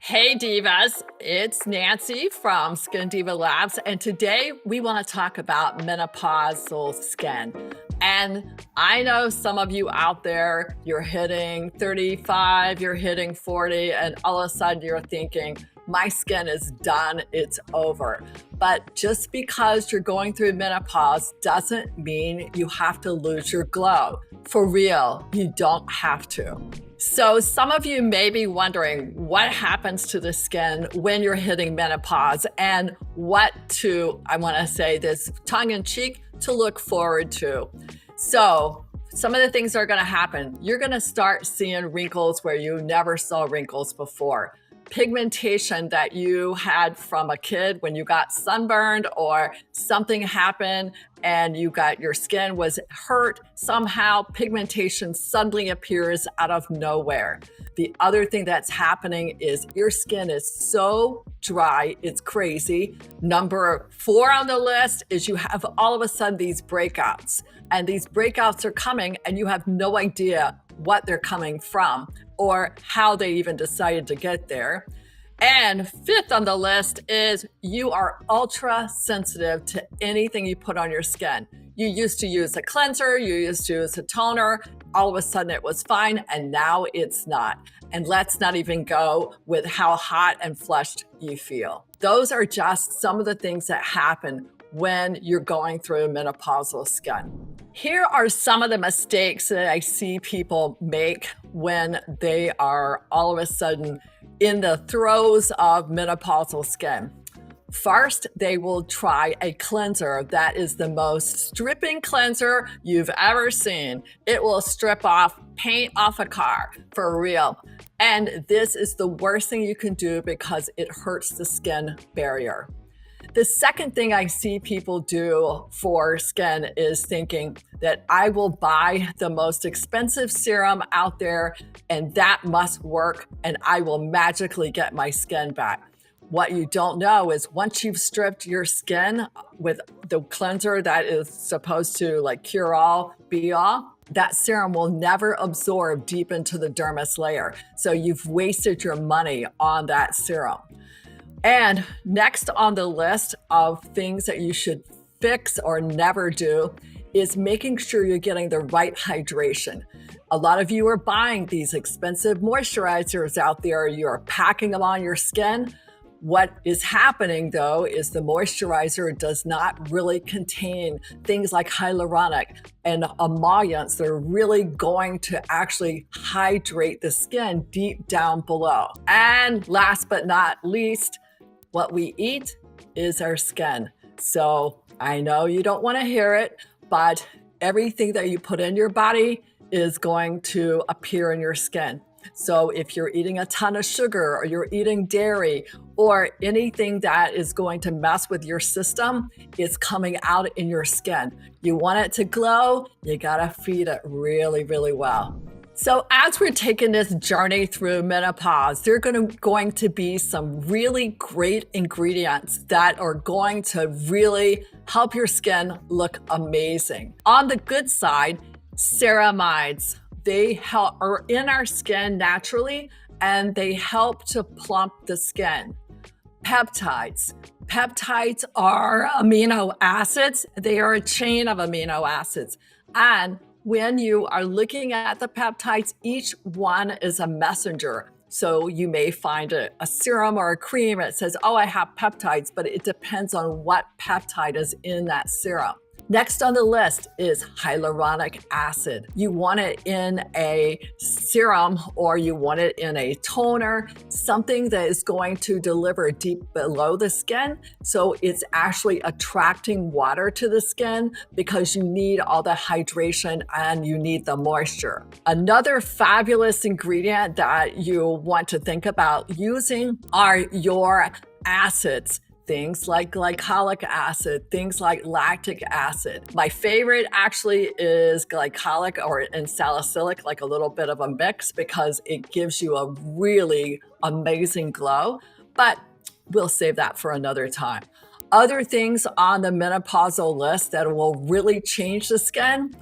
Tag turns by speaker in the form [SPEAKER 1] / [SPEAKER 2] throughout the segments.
[SPEAKER 1] Hey Divas, it's Nancy from Skin Diva Labs, and today we want to talk about menopausal skin. And I know some of you out there, you're hitting 35, you're hitting 40, and all of a sudden you're thinking, my skin is done, it's over. But just because you're going through menopause doesn't mean you have to lose your glow. For real, you don't have to. So some of you may be wondering what happens to the skin when you're hitting menopause and what to, I want to say this tongue in cheek, to look forward to. So some of the things that are going to happen. You're going to start seeing wrinkles where you never saw wrinkles before. Pigmentation that you had from a kid when you got sunburned or something happened and your skin was hurt, somehow pigmentation suddenly appears out of nowhere. The other thing that's happening is your skin is so dry, it's crazy. Number 4 on the list is you have all of a sudden these breakouts, and these breakouts are coming and you have no idea what they're coming from or how they even decided to get there. And 5th on the list is you are ultra sensitive to anything you put on your skin. You used to use a cleanser, you used to use a toner, all of a sudden it was fine, and now it's not. And let's not even go with how hot and flushed you feel. Those are just some of the things that happen when you're going through menopausal skin. Here are some of the mistakes that I see people make when they are all of a sudden in the throes of menopausal skin. First, they will try a cleanser that is the most stripping cleanser you've ever seen. It will strip off paint off a car, for real. And this is the worst thing you can do because it hurts the skin barrier. The second thing I see people do for skin is thinking that I will buy the most expensive serum out there and that must work and I will magically get my skin back. What you don't know is once you've stripped your skin with the cleanser that is supposed to cure all, be all, that serum will never absorb deep into the dermis layer. So you've wasted your money on that serum. And next on the list of things that you should fix or never do is making sure you're getting the right hydration. A lot of you are buying these expensive moisturizers out there. You're packing them on your skin. What is happening though is the moisturizer does not really contain things like hyaluronic and emollients that are really going to actually hydrate the skin deep down below. And last but not least, what we eat is our skin. So I know you don't want to hear it, but everything that you put in your body is going to appear in your skin. So if you're eating a ton of sugar or you're eating dairy or anything that is going to mess with your system, it's coming out in your skin. You want it to glow, you gotta feed it really, really well. So as we're taking this journey through menopause, there are going to be some really great ingredients that are going to really help your skin look amazing. On the good side, ceramides. They are in our skin naturally, and they help to plump the skin. Peptides. Peptides are amino acids. They are a chain of amino acids. And when you are looking at the peptides, each one is a messenger. So you may find a serum or a cream that says, oh, I have peptides, but it depends on what peptide is in that serum. Next on the list is hyaluronic acid. You want it in a serum or you want it in a toner, something that is going to deliver deep below the skin. So it's actually attracting water to the skin because you need all the hydration and you need the moisture. Another fabulous ingredient that you want to think about using are your acids. Things like glycolic acid, things like lactic acid. My favorite actually is glycolic and salicylic, like a little bit of a mix because it gives you a really amazing glow, but we'll save that for another time. Other things on the menopausal list that will really change the skin,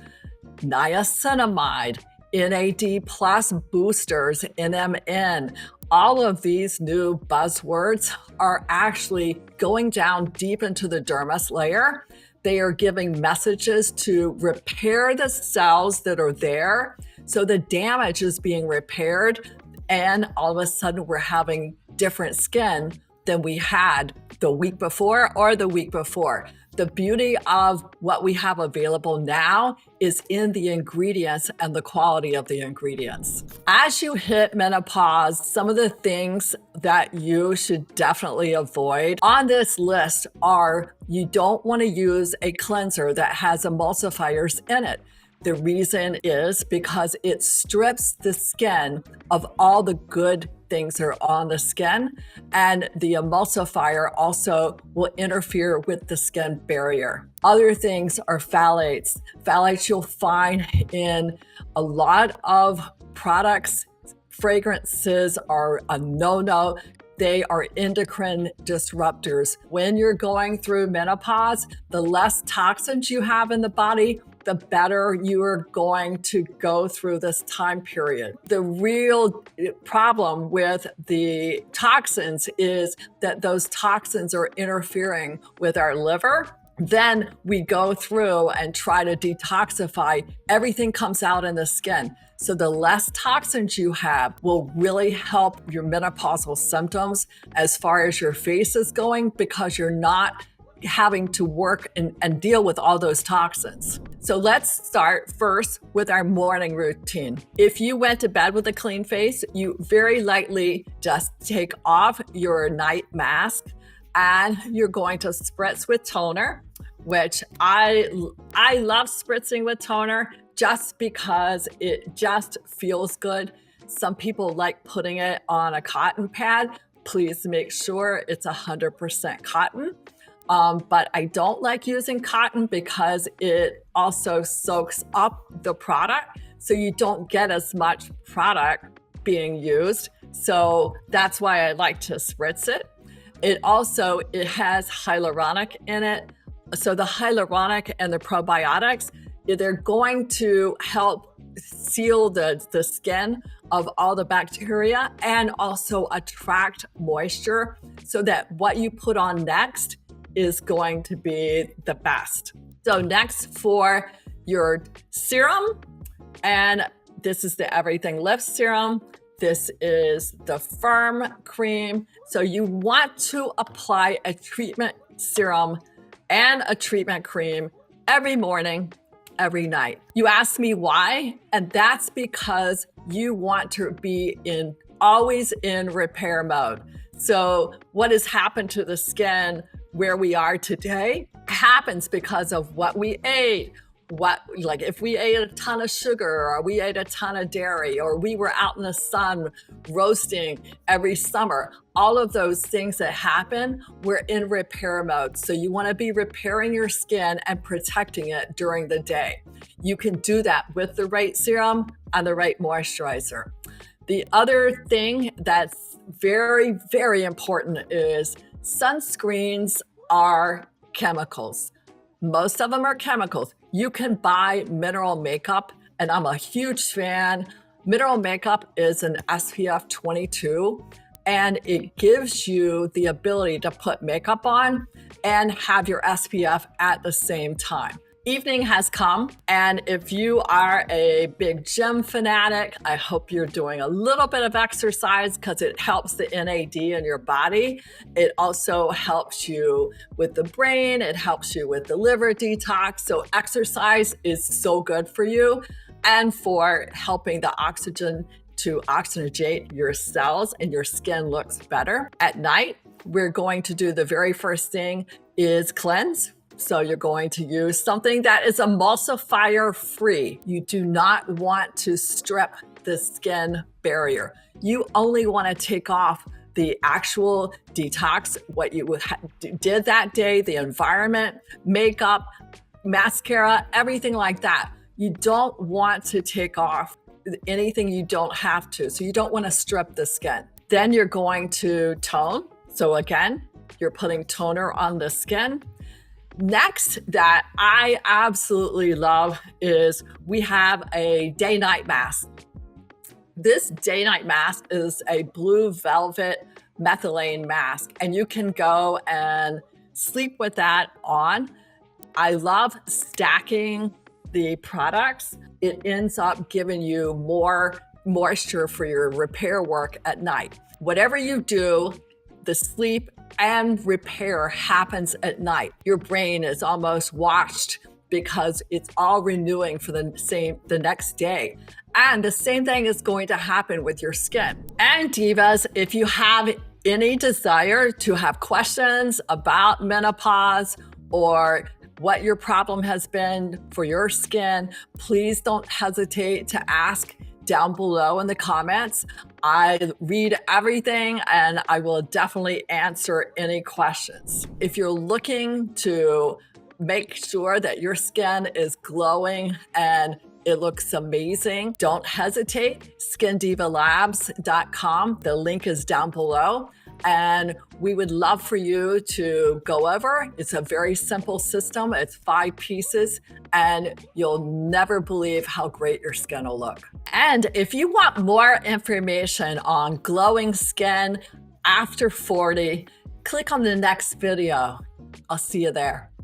[SPEAKER 1] niacinamide, NAD plus boosters, NMN, All of these new buzzwords are actually going down deep into the dermis layer. They are giving messages to repair the cells that are there. So the damage is being repaired, and all of a sudden we're having different skin than we had the week before or the week before. The beauty of what we have available now is in the ingredients and the quality of the ingredients. As you hit menopause, some of the things that you should definitely avoid on this list are you don't want to use a cleanser that has emulsifiers in it. The reason is because it strips the skin of all the good things that are on the skin, and the emulsifier also will interfere with the skin barrier. Other things are phthalates. Phthalates you'll find in a lot of products. Fragrances are a no-no. They are endocrine disruptors. When you're going through menopause, the less toxins you have in the body, the better you are going to go through this time period. The real problem with the toxins is that those toxins are interfering with our liver. Then we go through and try to detoxify. Everything comes out in the skin. So the less toxins you have will really help your menopausal symptoms as far as your face is going, because you're not having to work and deal with all those toxins. So let's start first with our morning routine. If you went to bed with a clean face, you very lightly just take off your night mask and you're going to spritz with toner, which I love spritzing with toner just because it just feels good. Some people like putting it on a cotton pad. Please make sure it's 100% cotton. But I don't like using cotton because it also soaks up the product, so you don't get as much product being used. So that's why I like to spritz it. It has hyaluronic in it. So the hyaluronic and the probiotics, they're going to help seal the skin of all the bacteria and also attract moisture so that what you put on next is going to be the best. So next for your serum, and this is the Everything Lift serum. This is the Firm cream. So you want to apply a treatment serum and a treatment cream every morning, every night. You ask me why, and that's because you want to be always in repair mode. So what has happened to the skin where we are today happens because of what we ate. Like if we ate a ton of sugar, or we ate a ton of dairy, or we were out in the sun roasting every summer, all of those things that happen, we're in repair mode. So you want to be repairing your skin and protecting it during the day. You can do that with the right serum and the right moisturizer. The other thing that's very, very important is sunscreens are chemicals. Most of them are chemicals. You can buy mineral makeup, and I'm a huge fan. Mineral makeup is an SPF 22, and it gives you the ability to put makeup on and have your SPF at the same time. Evening has come, and if you are a big gym fanatic, I hope you're doing a little bit of exercise because it helps the NAD in your body. It also helps you with the brain. It helps you with the liver detox. So exercise is so good for you and for helping the oxygen to oxygenate your cells, and your skin looks better. At night, we're going to do the very first thing is cleanse. So you're going to use something that is emulsifier free. You do not want to strip the skin barrier. You only want to take off the actual detox, what you did that day, the environment, makeup, mascara, everything like that. You don't want to take off anything you don't have to. So you don't want to strip the skin. Then you're going to tone. So again, you're putting toner on the skin. Next, that I absolutely love is we have a day-night mask. This day-night mask is a blue velvet methylene mask, and you can go and sleep with that on. I love stacking the products. It ends up giving you more moisture for your repair work at night. Whatever you do, the sleep and repair happens at night. Your brain is almost washed because it's all renewing for the next day. And the same thing is going to happen with your skin. And divas, if you have any desire to have questions about menopause or what your problem has been for your skin, please don't hesitate to ask down below in the comments. I read everything and I will definitely answer any questions. If you're looking to make sure that your skin is glowing and it looks amazing, don't hesitate. SkinDivaLabs.com. The link is down below. And we would love for you to go over. It's a very simple system. It's 5 pieces, and you'll never believe how great your skin will look. And if you want more information on glowing skin after 40, click on the next video. I'll see you there.